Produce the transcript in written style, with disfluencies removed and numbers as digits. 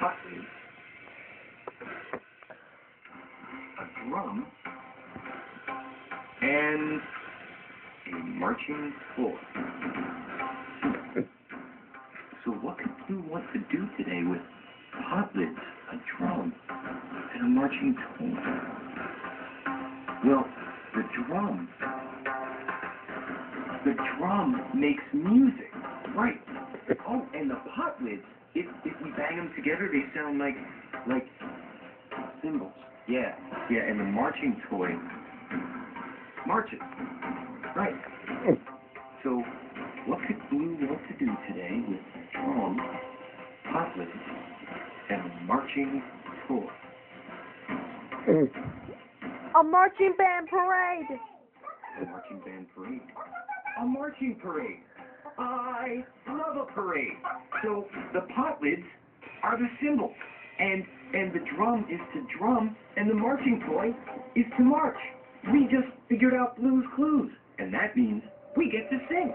pot lid, a drum, and a marching floor. So what could Blue want to do today with pot lids, a drum, and a marching toy? Well, the drum makes music, right? Oh, and the pot lids, if we bang them together, they sound like cymbals. Yeah, and the marching toy marches, right? So, what could Blue want to do today with drum, pot lids, and a marching toy? A marching band parade. A marching band parade. A marching parade. I love a parade. So the pot lids are the cymbals, and the drum is to drum, and the marching toy is to march. We just figured out Blue's clues, and that means we get to sing.